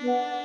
Thank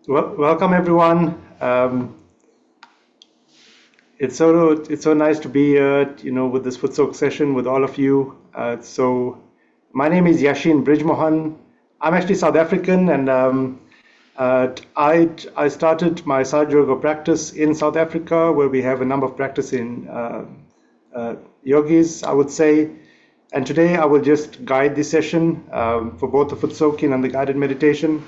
Welcome everyone. It's so nice to be here, with this Footsoak session with all of you. So my name is Yashin Bridgemohan. I'm actually South African, and I started my Sahaja Yoga practice in South Africa, where we have a number of practicing yogis, I would say. And today I will just guide this session for both the Footsoaking and the guided meditation.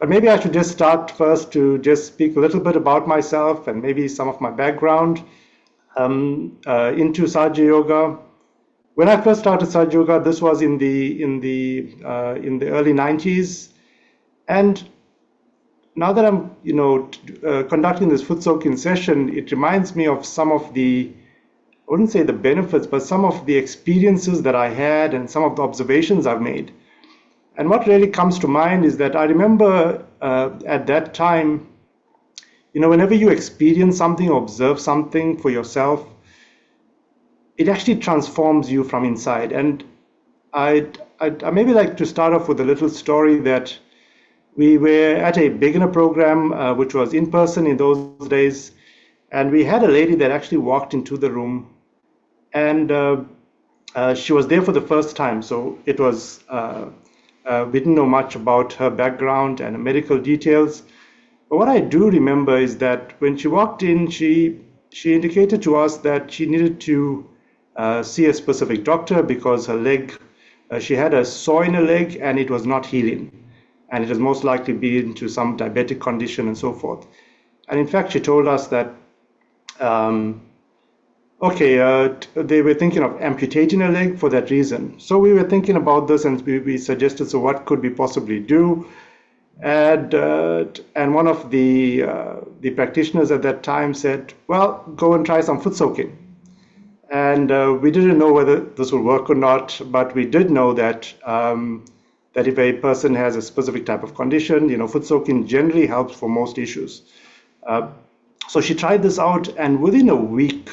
But maybe I should just start first to just speak a little bit about myself and maybe some of my background into Sahaja Yoga. When I first started Sahaja Yoga, this was in the early 90s, and now that I'm conducting this foot soaking session, it reminds me of some of the, I wouldn't say the benefits, but some of the experiences that I had and some of the observations I've made. And what really comes to mind is that I remember at that time, whenever you experience something or observe something for yourself, it actually transforms you from inside. And I maybe like to start off with a little story that we were at a beginner program, which was in person in those days. And we had a lady that actually walked into the room, and she was there for the first time. So it was we didn't know much about her background and medical details. But what I do remember is that when she walked in, she indicated to us that she needed to see a specific doctor because her leg, she had a sore in her leg and it was not healing. And it was most likely been to some diabetic condition and so forth. And in fact, she told us that they were thinking of amputating a leg for that reason. So we were thinking about this, and we suggested, so what could we possibly do? And one of the practitioners at that time said, well, go and try some foot soaking. And we didn't know whether this would work or not, but we did know that that if a person has a specific type of condition, foot soaking generally helps for most issues. So she tried this out, and within a week,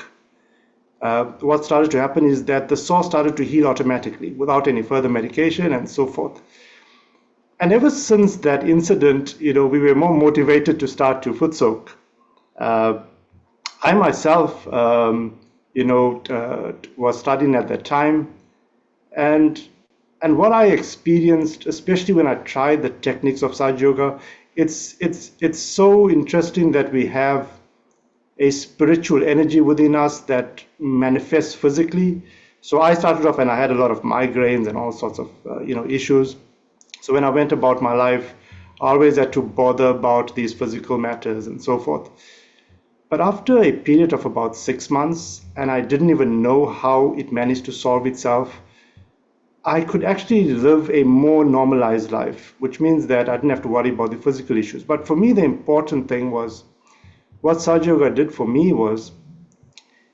what started to happen is that the sore started to heal automatically without any further medication and so forth. And ever since that incident, we were more motivated to start to foot soak. I myself, was studying at that time, and what I experienced, especially when I tried the techniques of Sahaja Yoga, it's so interesting that we have a spiritual energy within us that manifests physically. So I started off and I had a lot of migraines and all sorts of issues. So when I went about my life, I always had to bother about these physical matters and so forth. But after a period of about 6 months, and I didn't even know how it managed to solve itself, I could actually live a more normalized life, which means that I didn't have to worry about the physical issues. But for me, the important thing was, what Sahaja Yoga did for me was,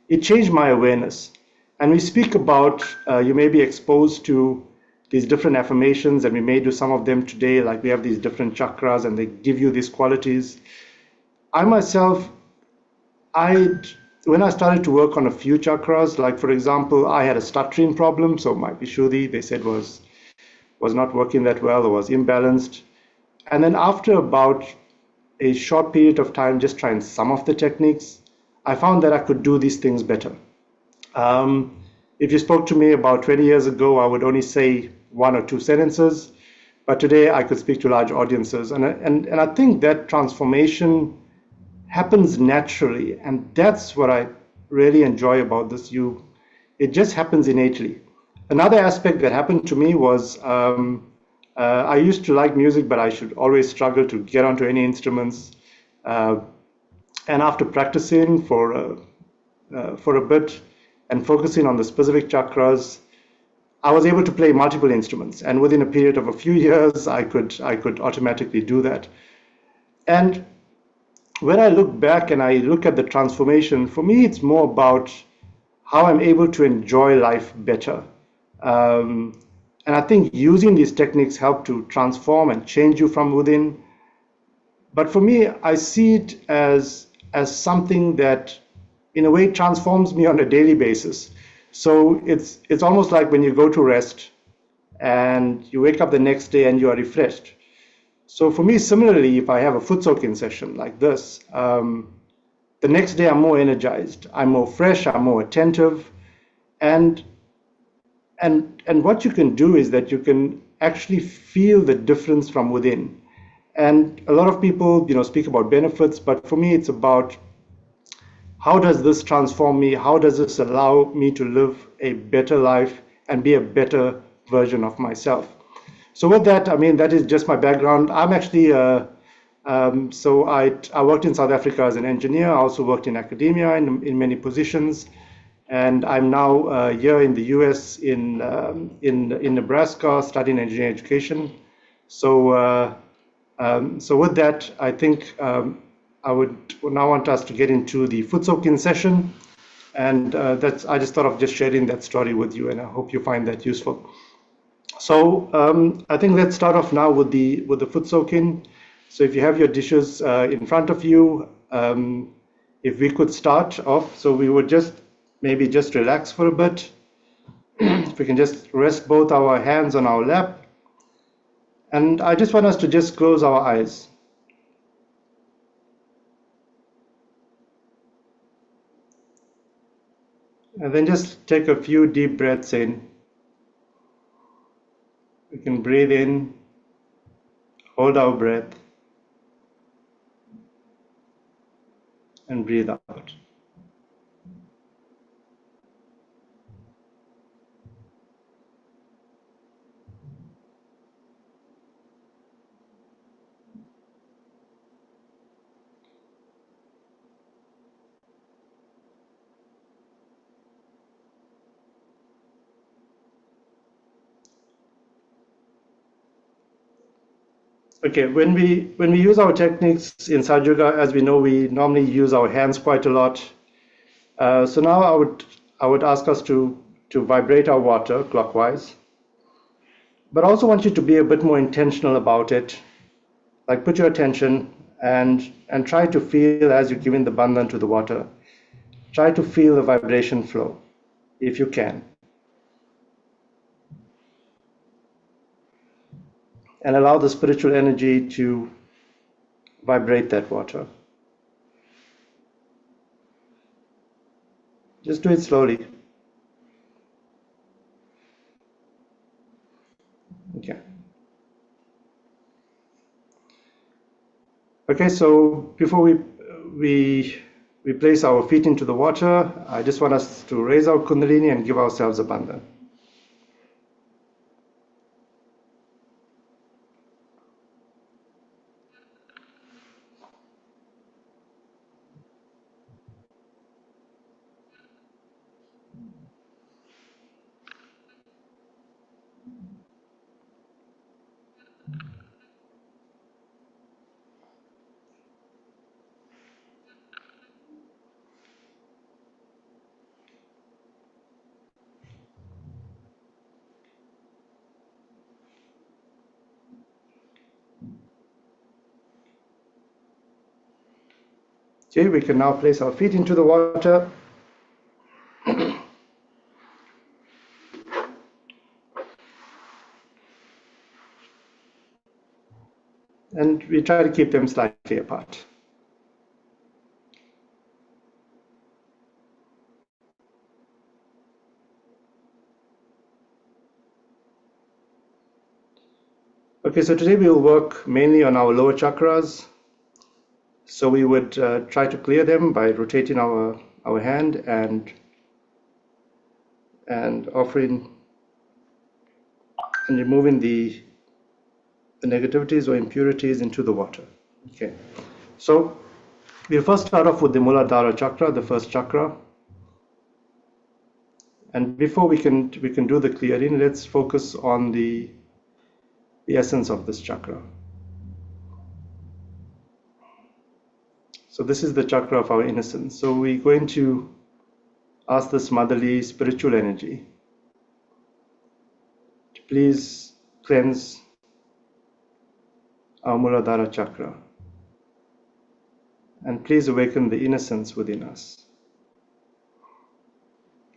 it changed my awareness. And we speak about, you may be exposed to these different affirmations, and we may do some of them today, like we have these different chakras and they give you these qualities. I myself, when I started to work on a few chakras, like for example, I had a stuttering problem, so my Vishuddhi, they said, was not working that well or was imbalanced. And then after about a short period of time, just trying some of the techniques, I found that I could do these things better. If you spoke to me about 20 years ago, I would only say one or two sentences, but today I could speak to large audiences. And I think that transformation happens naturally, and that's what I really enjoy about this. It just happens innately. Another aspect that happened to me was, I used to like music, but I should always struggle to get onto any instruments. And after practicing for a bit and focusing on the specific chakras, I was able to play multiple instruments. And within a period of a few years, I could automatically do that. And when I look back and I look at the transformation, for me, it's more about how I'm able to enjoy life better. And I think using these techniques help to transform and change you from within. But for me, I see it as something that, in a way, transforms me on a daily basis. So it's almost like when you go to rest and you wake up the next day and you are refreshed. So for me, similarly, if I have a foot soaking session like this, the next day I'm more energized, I'm more fresh, I'm more attentive, and and what you can do is that you can actually feel the difference from within. And a lot of people, speak about benefits, but for me, it's about how does this transform me? How does this allow me to live a better life and be a better version of myself? So with that, I mean, that is just my background. I'm actually, so I worked in South Africa as an engineer. I also worked in academia in many positions. And I'm now here in the US in Nebraska studying engineering education. So with that, I think I would now want us to get into the foot soaking session. And I just thought of just sharing that story with you, and I hope you find that useful. So I think let's start off now with the foot soaking. So if you have your dishes in front of you, if we could start off, so we would maybe just relax for a bit. If we can just rest both our hands on our lap. And I just want us to just close our eyes. And then just take a few deep breaths in. We can breathe in, hold our breath, and breathe out. Okay, when we use our techniques in Sahaja Yoga, as we know, we normally use our hands quite a lot. So now I would ask us to vibrate our water clockwise, but I also want you to be a bit more intentional about it. Like put your attention and try to feel as you're giving the bandhan to the water. Try to feel the vibration flow, if you can, and allow the spiritual energy to vibrate that water. Just do it slowly. Okay. Okay, so before we place our feet into the water, I just want us to raise our kundalini and give ourselves a bandhan. Okay, we can now place our feet into the water. And we try to keep them slightly apart. Okay, so today we will work mainly on our lower chakras. So we would try to clear them by rotating our hand and offering and removing the negativities or impurities into the water. Okay, so we'll first start off with the Muladhara chakra, the first chakra. And before we can do the clearing, let's focus on the essence of this chakra. So this is the chakra of our innocence. So we're going to ask this motherly spiritual energy to please cleanse our Muladhara chakra and please awaken the innocence within us.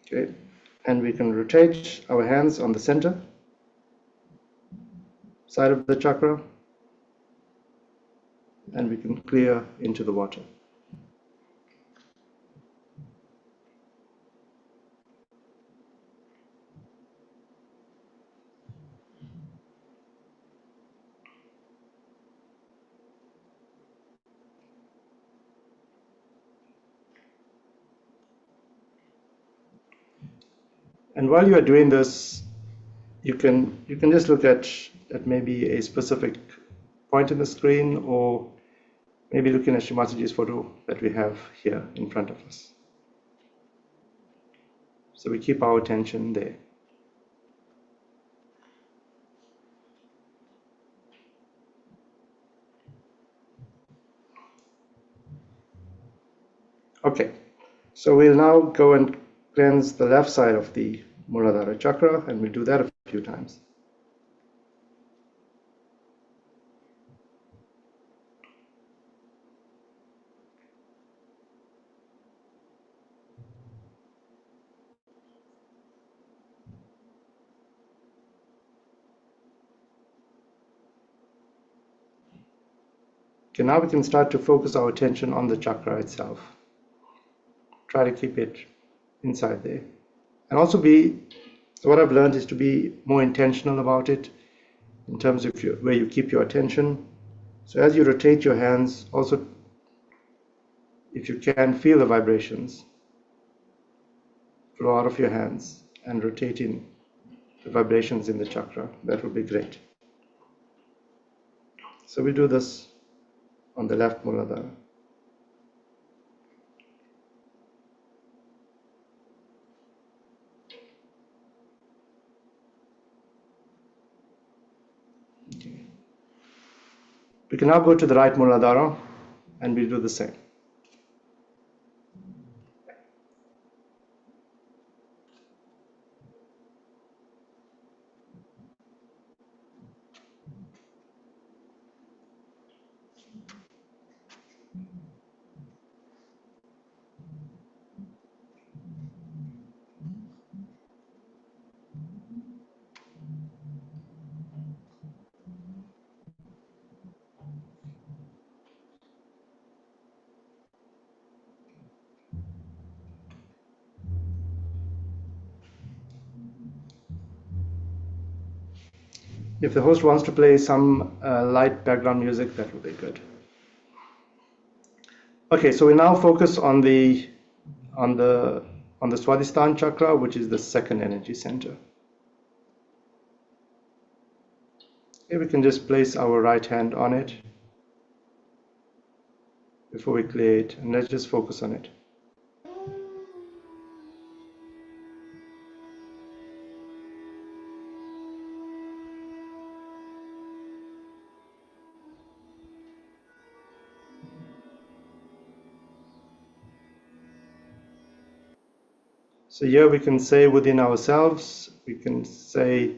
Okay, and we can rotate our hands on the center side of the chakra. and we can clear into the water. And while you are doing this, you can just look at maybe a specific point in the screen, or maybe looking at Shimataji's photo that we have here in front of us. So we keep our attention there. Okay, so we'll now go and cleanse the left side of the Muladhara chakra, and we'll do that a few times. Okay, now we can start to focus our attention on the chakra itself. Try to keep it inside there. And also what I've learned is to be more intentional about it in terms of where you keep your attention. So as you rotate your hands, also, if you can, feel the vibrations flow out of your hands and rotating the vibrations in the chakra. That would be great. So we do this on the left Muladhara. Okay. We can now go to the right Muladhara and we do the same. If the host wants to play some light background music, that would be good. Okay, so we now focus on the Swadhisthana chakra, which is the second energy center. Here we can just place our right hand on it before we clear it, and let's just focus on it. So here we can say within ourselves, we can say,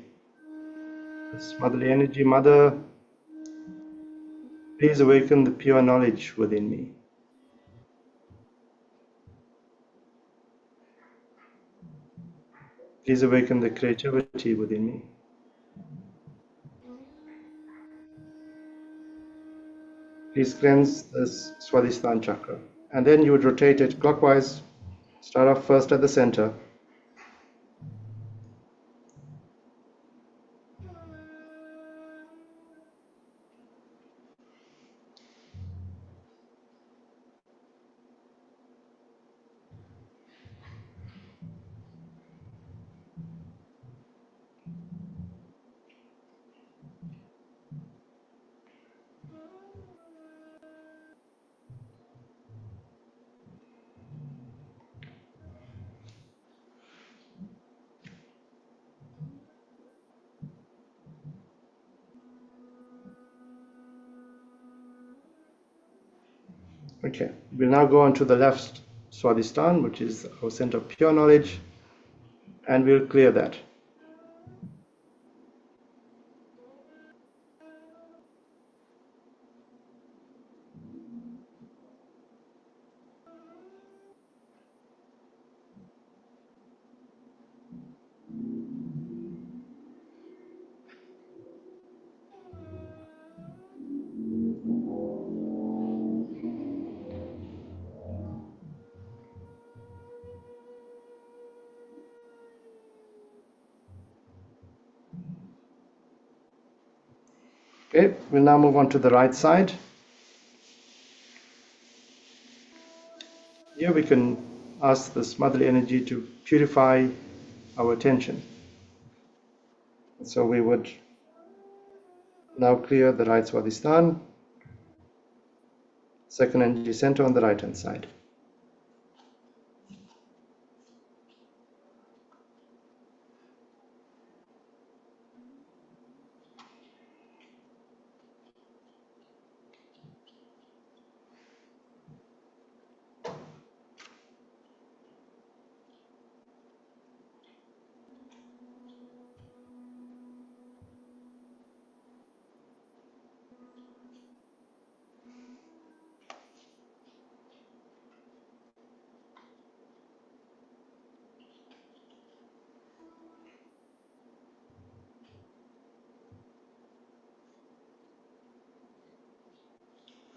this motherly energy, Mother, please awaken the pure knowledge within me. Please awaken the creativity within me. Please cleanse this Swadhisthana chakra. And then you would rotate it clockwise. Start off first at the center. Okay, we'll now go on to the left Swadhisthana, which is our center of pure knowledge, and we'll clear that. Okay, we'll now move on to the right side. Here we can ask this motherly energy to purify our attention. So we would now clear the right Swadhisthana, second energy center on the right hand side.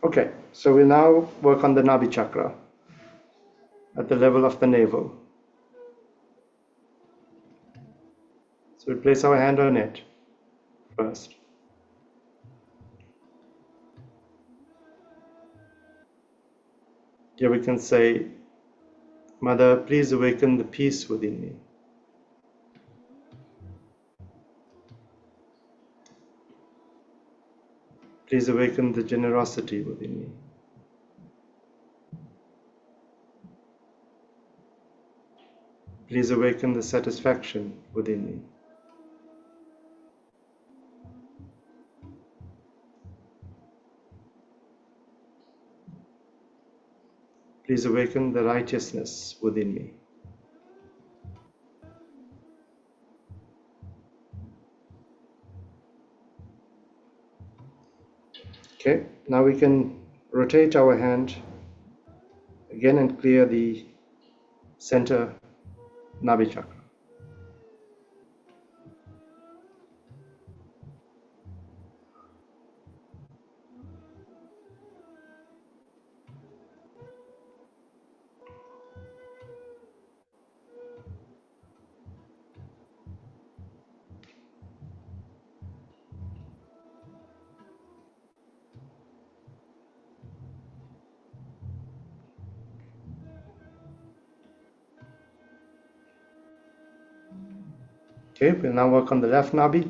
Okay, so we'll now work on the Nabi chakra at the level of the navel. So we'll place our hand on it first. Here we can say, Mother, please awaken the peace within me. Please awaken the generosity within me. Please awaken the satisfaction within me. Please awaken the righteousness within me. Okay, now we can rotate our hand again and clear the center Nabi chakra. Okay, we'll now work on the left Nabi.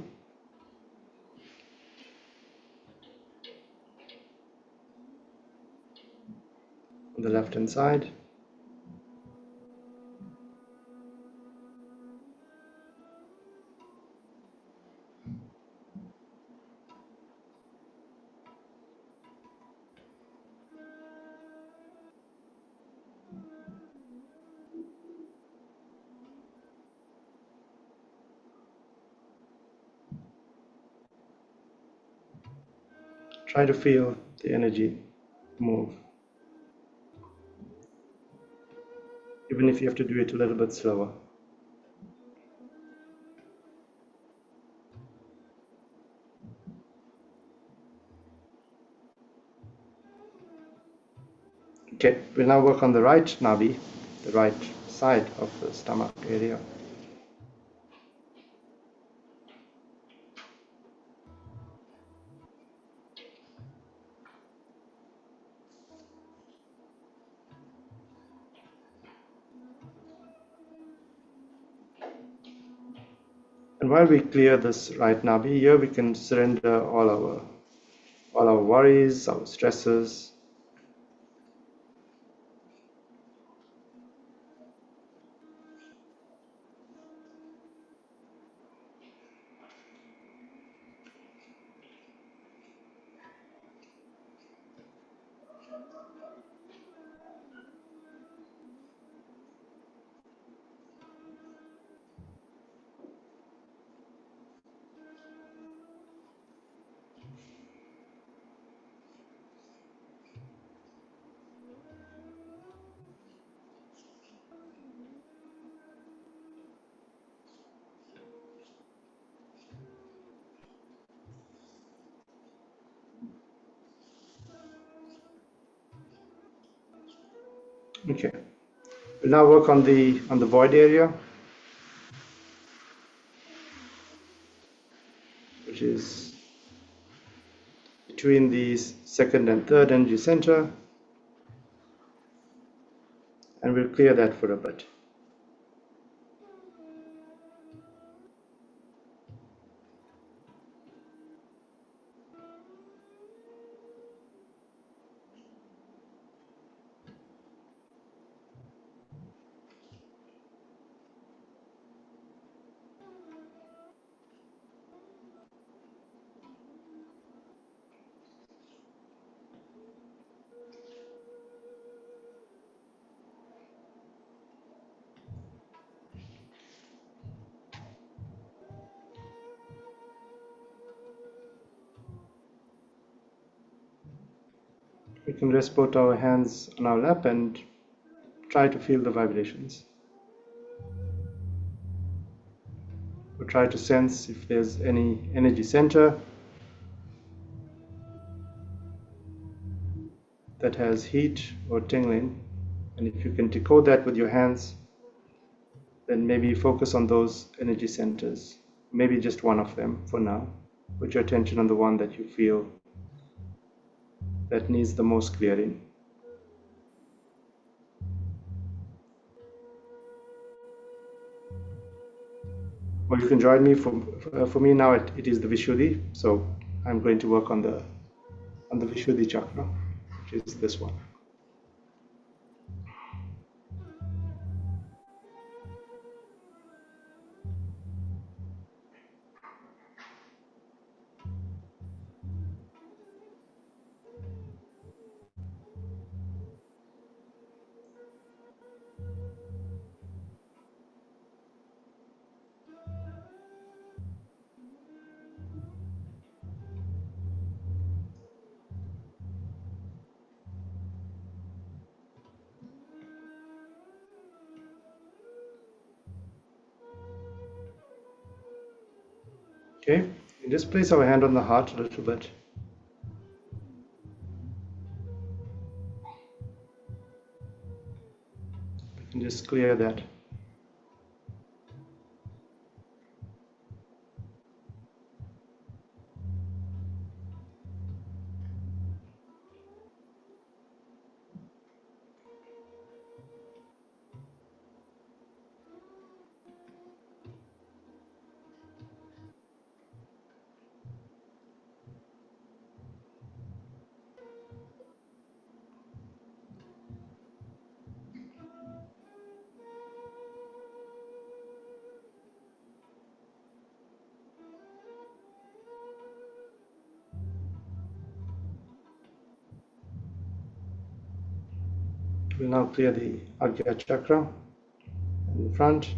On the left hand side. Try to feel the energy move. Even if you have to do it a little bit slower. Okay, we'll now work on the right Nabi, the right side of the stomach area. And while we clear this right Nabi, here we can surrender all our worries, our stresses. Okay. We'll now work on the void area, which is between the second and third energy center, and we'll clear that for a bit. We can rest both our hands on our lap and try to feel the vibrations. We'll try to sense if there's any energy center that has heat or tingling. And if you can decode that with your hands, then maybe focus on those energy centers, maybe just one of them for now. Put your attention on the one that you feel that needs the most clearing. Or you can join me. For me now, it is the Vishuddhi, so I'm going to work on the Vishuddhi chakra, which is this one. Okay, we just place our hand on the heart a little bit. We can just clear that. We'll now clear the Agya chakra in the front.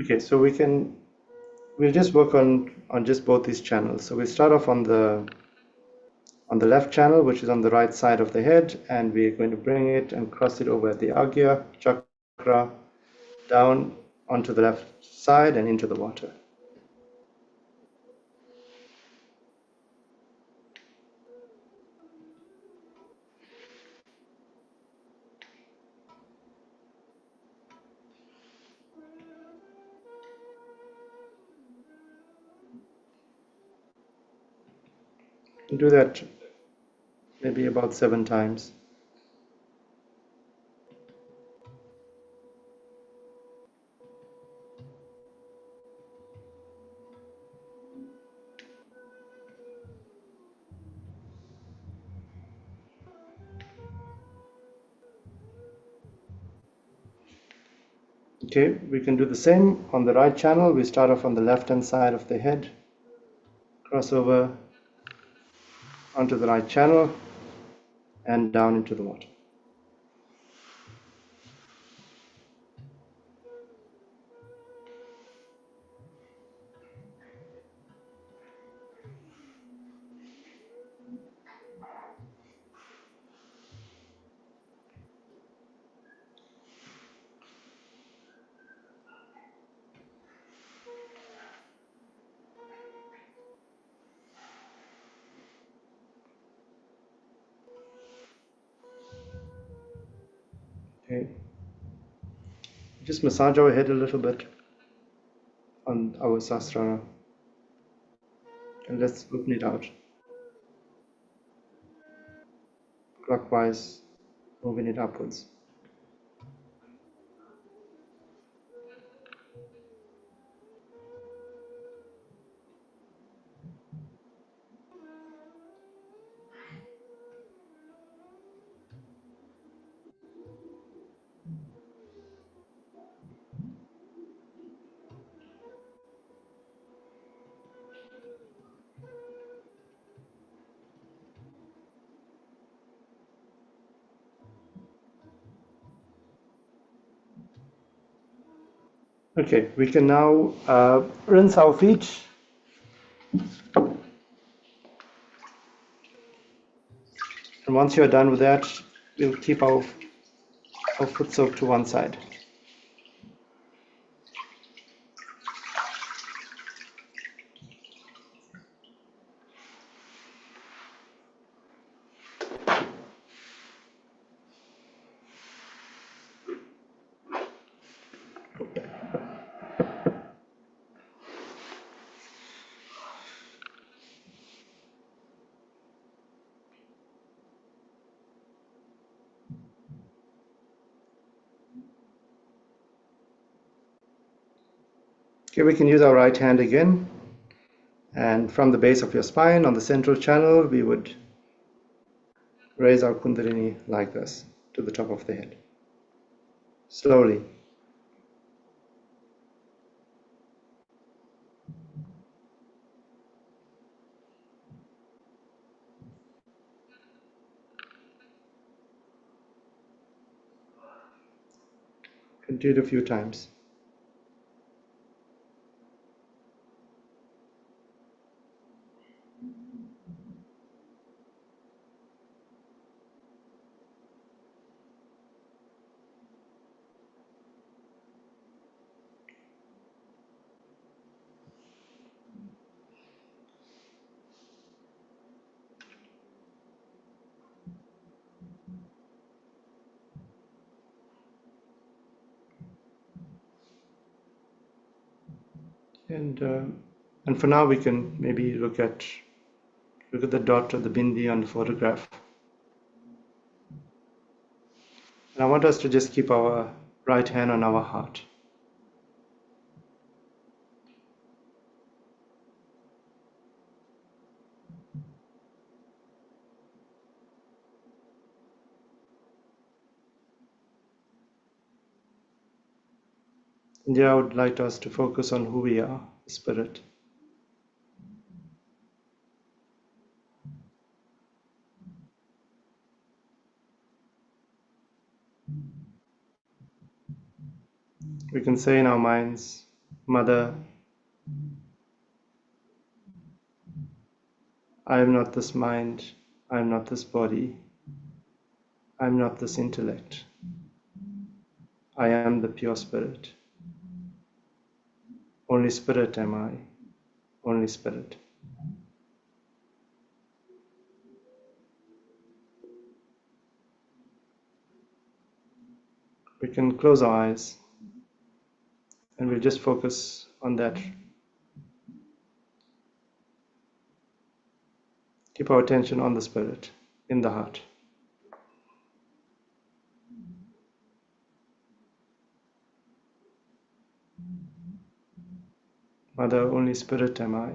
Okay, so we'll just work on just both these channels. So we start off on the left channel, which is on the right side of the head, and we're going to bring it and cross it over the Agya chakra down onto the left side and into the water. Do that maybe about 7 times. Okay, we can do the same on the right channel. We start off on the left hand side of the head, cross over onto the right channel and down into the water. Okay. Just massage our head a little bit on our sasrara, and let's open it out clockwise, moving it upwards. Okay, we can now rinse our feet. And once you're done with that, we'll keep our foot soak to one side. Okay, we can use our right hand again. And from the base of your spine on the central channel, we would raise our Kundalini like this to the top of the head. Slowly. Do it a few times. And for now, we can maybe look at the dot or the bindi on the photograph. And I want us to just keep our right hand on our heart. And here I would like us to focus on who we are, spirit. We can say in our minds, Mother, I am not this mind, I am not this body, I am not this intellect. I am the pure spirit. Only spirit am I, only spirit. We can close our eyes and we'll just focus on that. Keep our attention on the spirit, in the heart. Mother, only spirit am I.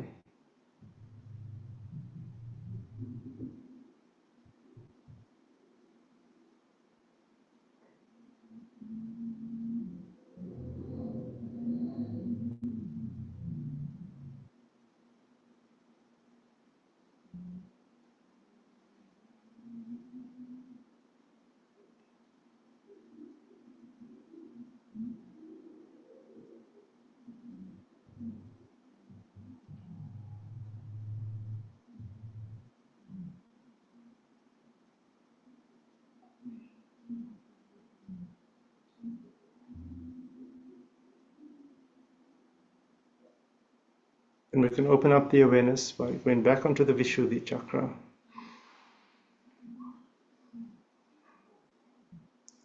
And we can open up the awareness by going back onto the Vishuddhi chakra.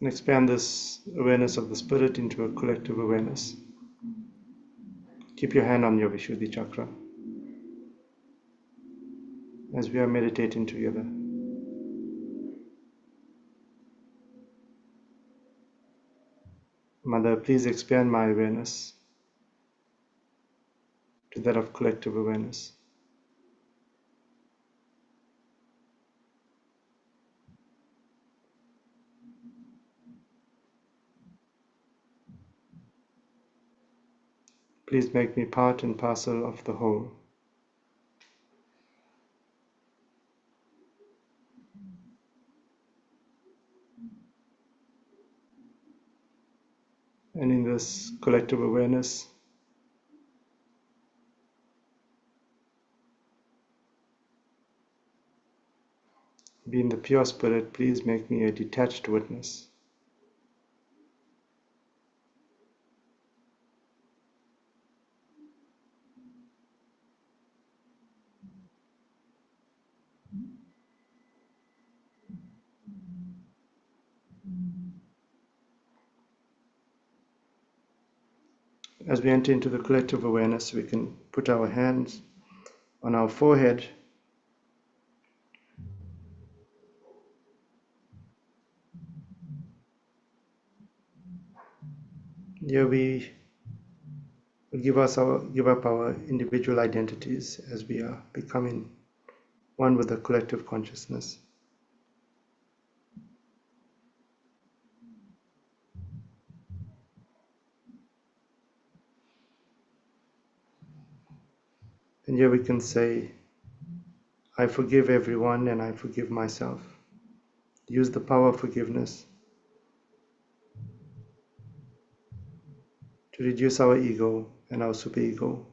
And expand this awareness of the spirit into a collective awareness. Keep your hand on your Vishuddhi chakra as we are meditating together. Mother, please expand my awareness to that of collective awareness. Please make me part and parcel of the whole. And in this collective awareness, being the pure spirit, please make me a detached witness. As we enter into the collective awareness, we can put our hands on our forehead. Here we give up our individual identities as we are becoming one with the collective consciousness. And here we can say, I forgive everyone and I forgive myself. Use the power of forgiveness to reduce our ego and our superego.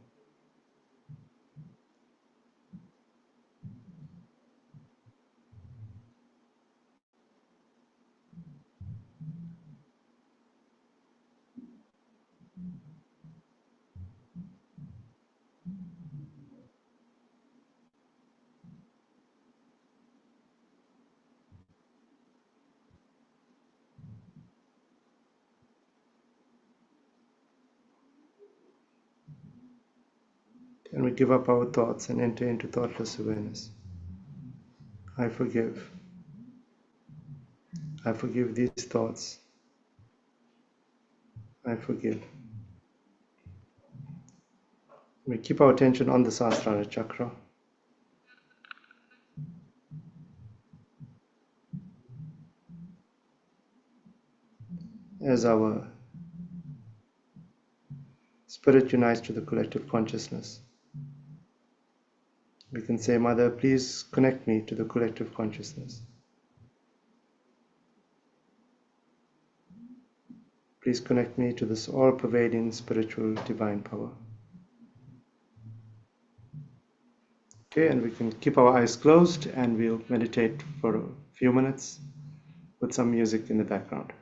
And we give up our thoughts and enter into thoughtless awareness. I forgive. I forgive these thoughts. I forgive. We keep our attention on the Sahasrara chakra. As our spirit unites to the collective consciousness, we can say, Mother, please connect me to the collective consciousness. Please connect me to this all-pervading spiritual divine power. Okay, and we can keep our eyes closed and we'll meditate for a few minutes with some music in the background.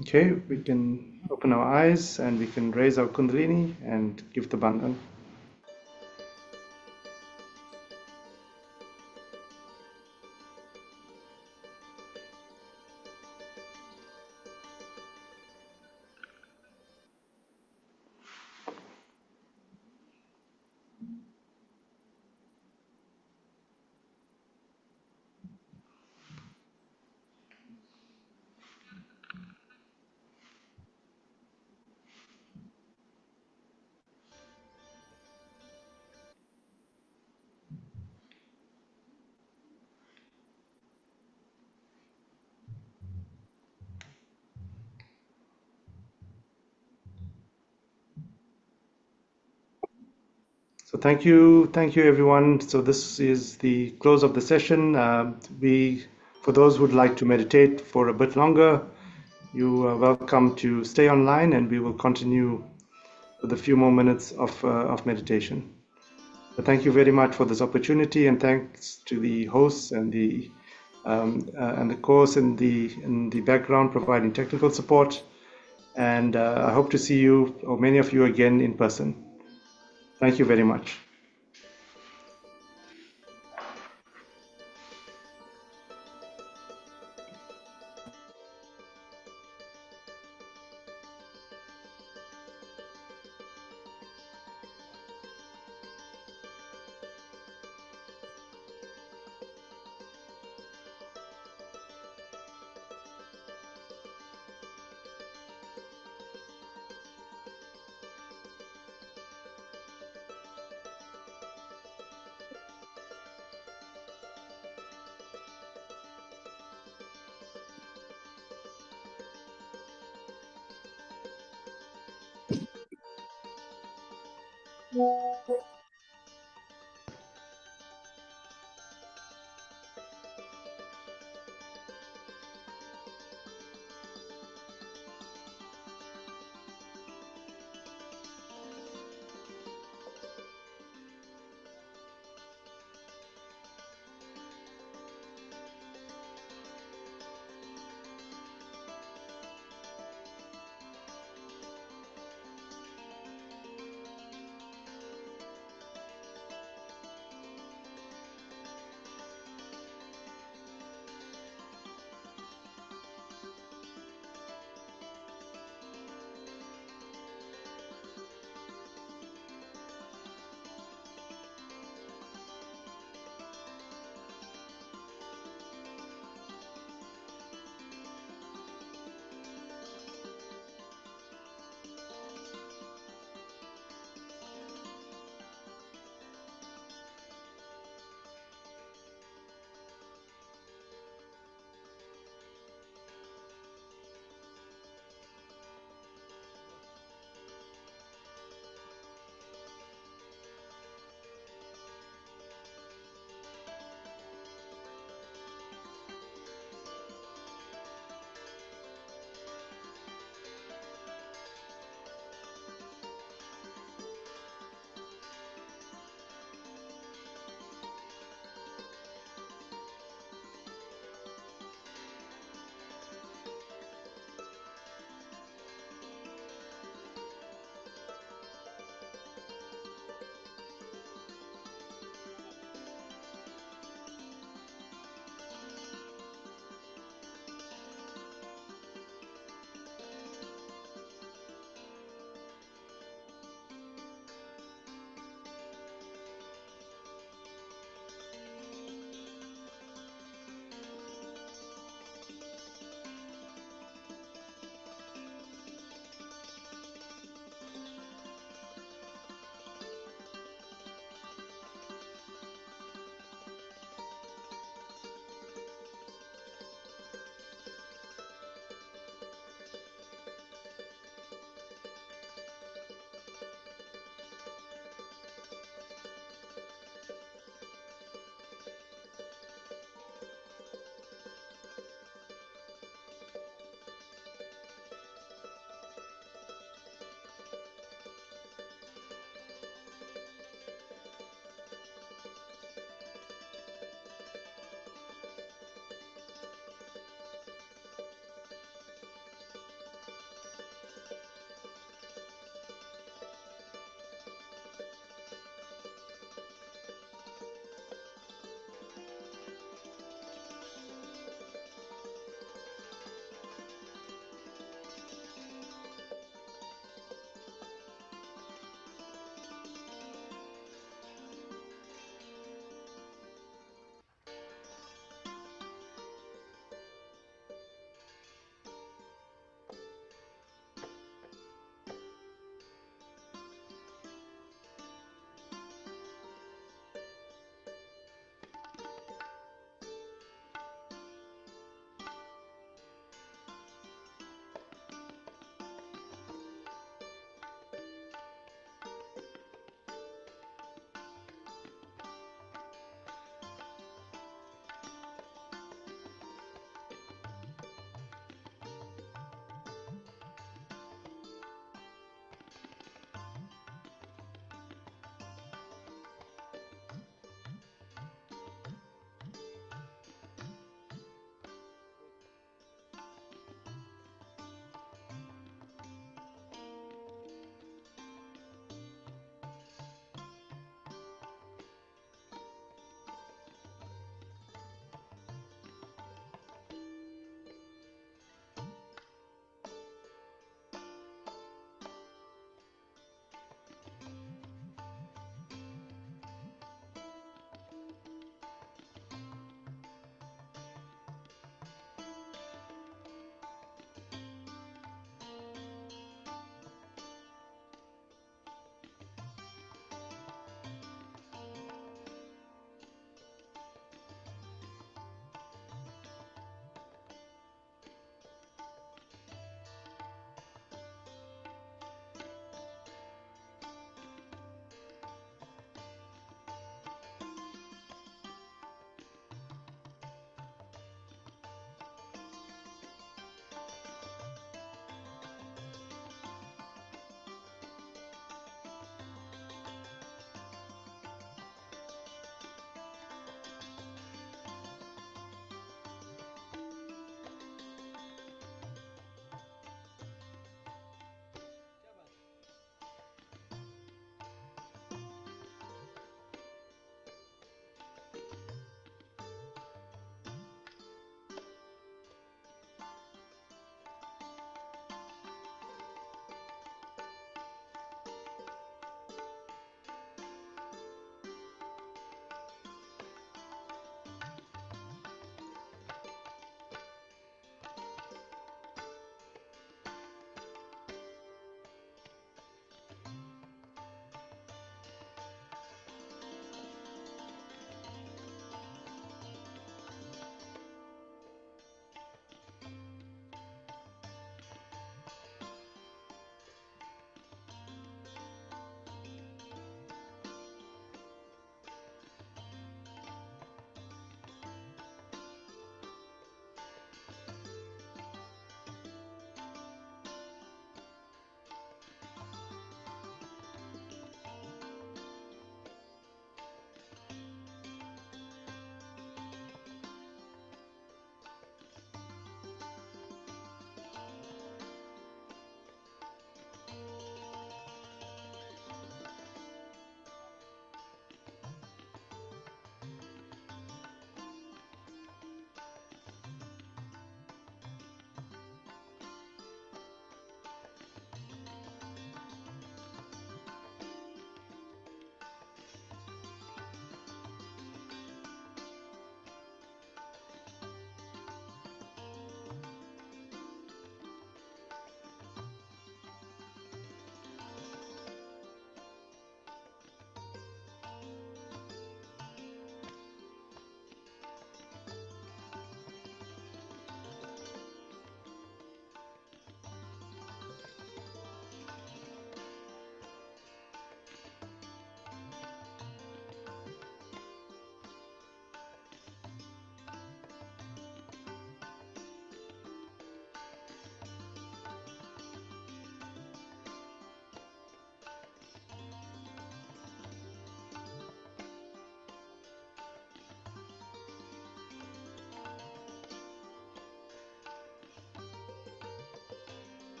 Okay, we can open our eyes and we can raise our Kundalini and give the bandhan. So thank you everyone. So this is the close of the session. For those who'd like to meditate for a bit longer, you are welcome to stay online, and we will continue with a few more minutes of meditation. But thank you very much for this opportunity, and thanks to the hosts and the course in the background providing technical support. And I hope to see you or many of you again in person. Thank you very much.